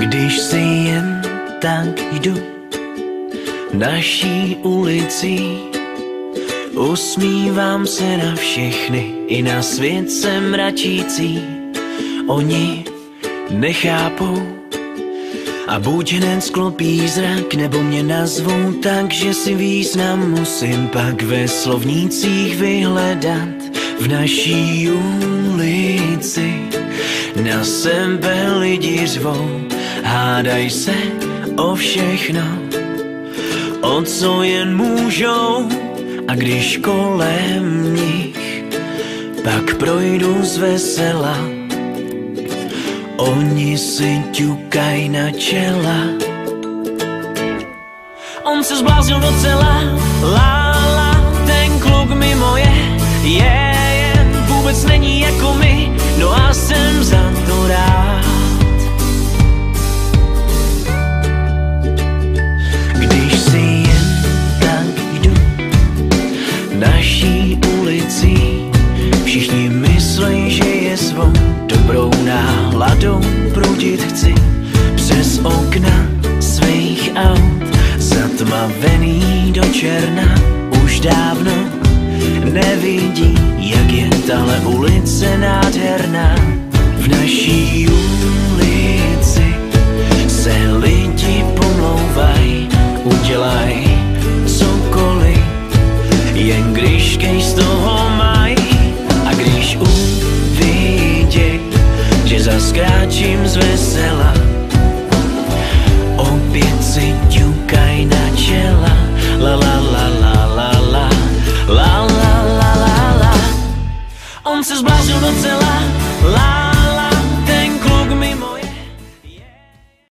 Když si jen tak jdu naší ulicí, usmívám se na všechny, i na svět jsem mračící. Oni nechápou a buď hned sklopí zrak, nebo mě nazvou tak, že si význam musím pak ve slovnících vyhledat. V naší ulici na sebe lidi řvou, hádaj se o všechno, o co jen můžou. A když kolem nich pak projdu z vesela, oni si ťukaj na čela. On se zbláznil docela, la, ten kluk mimo je jen vůbec není jako my, no a jsem za to rád. Když si jen tak jdu naší ulicí, všichni myslej, že je svou dobrou náladou proudit chci přes okna svých aut, zatmavený do černa. Už dávno nevidí, jak je tahle ulice nádherná. V naší ulici se lidi pomlouvaj, udělaj cokoliv, jen když kej z toho maj. A když uviděj, že zas kráčím z vesela, opět si ťukaj na čela. La la la la la la, la la la la la. On se zbláznil docela, la